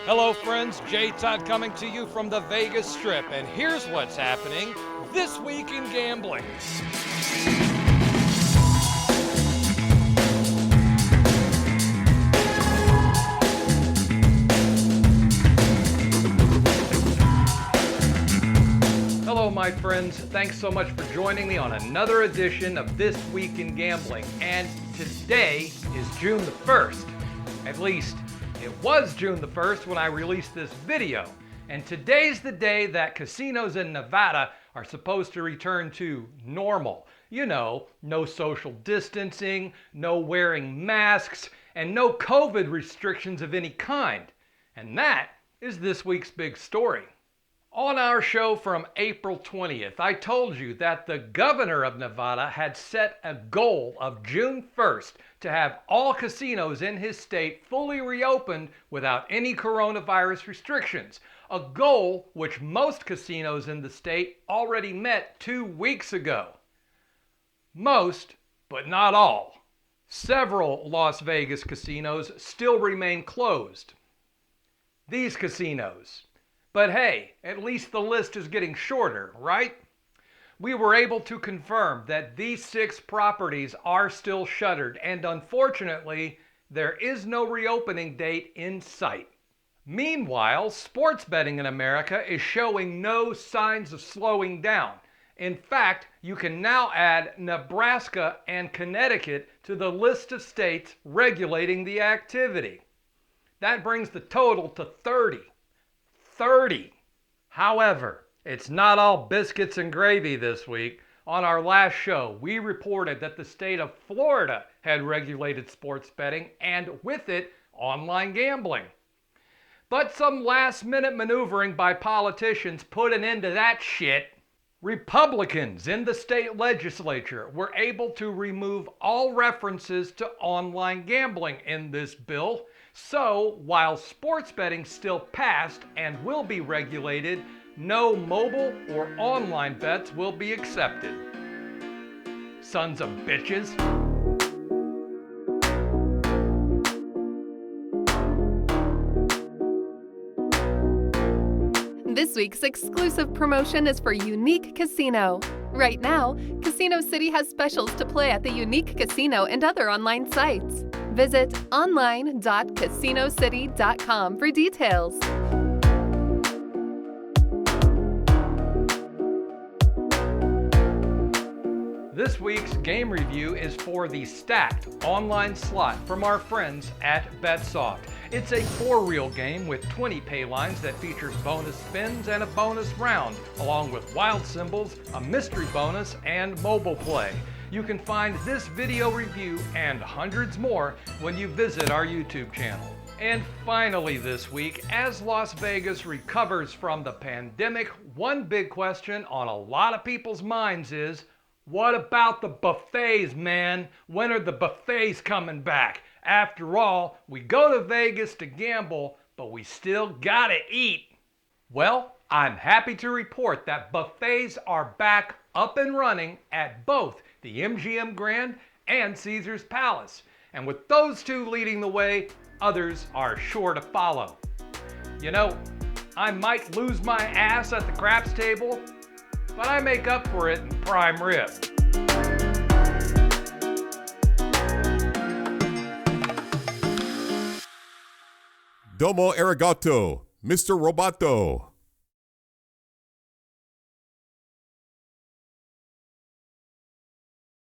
Hello friends, J Todd coming to you from the Vegas Strip, and here's what's happening this week in gambling. Hello my friends, thanks so much for joining me on another edition of This Week in Gambling, and today is June the 1st, at least it was June the 1st when I released this video, and today's the day that casinos in Nevada are supposed to return to normal. You know, no social distancing, no wearing masks, and no COVID restrictions of any kind. And that is this week's big story. On our show from April 20th, I told you that the governor of Nevada had set a goal of June 1st to have all casinos in his state fully reopened without any coronavirus restrictions, a goal which most casinos in the state already met 2 weeks ago. Most, but not all. Several Las Vegas casinos still remain closed. These casinos. But hey, at least the list is getting shorter, right? We were able to confirm that these 6 properties are still shuttered, and unfortunately, there is no reopening date in sight. Meanwhile, sports betting in America is showing no signs of slowing down. In fact, you can now add Nebraska and Connecticut to the list of states regulating the activity. That brings the total to 30. However, it's not all biscuits and gravy this week. On our last show, we reported that the state of Florida had regulated sports betting and with it, online gambling. But some last-minute maneuvering by politicians put an end to that shit. Republicans in the state legislature were able to remove all references to online gambling in this bill. So, while sports betting still passed and will be regulated, no mobile or online bets will be accepted. Sons of bitches. This week's exclusive promotion is for Unique Casino. Right now, Casino City has specials to play at the Unique Casino and other online sites. Visit online.casinocity.com for details. This week's game review is for the Stacked online slot from our friends at BetSoft. It's a 4-reel game with 20 pay lines that features bonus spins and a bonus round, along with wild symbols, a mystery bonus, and mobile play. You can find this video review and hundreds more when you visit our YouTube channel. And finally this week, as Las Vegas recovers from the pandemic, one big question on a lot of people's minds is, what about the buffets, man? When are the buffets coming back? After all, we go to Vegas to gamble, but we still gotta eat. Well, I'm happy to report that buffets are back up and running at both the MGM Grand and Caesars Palace. And with those two leading the way, others are sure to follow. You know, I might lose my ass at the craps table, but I make up for it in prime rib. Domo arigato, Mr. Roboto.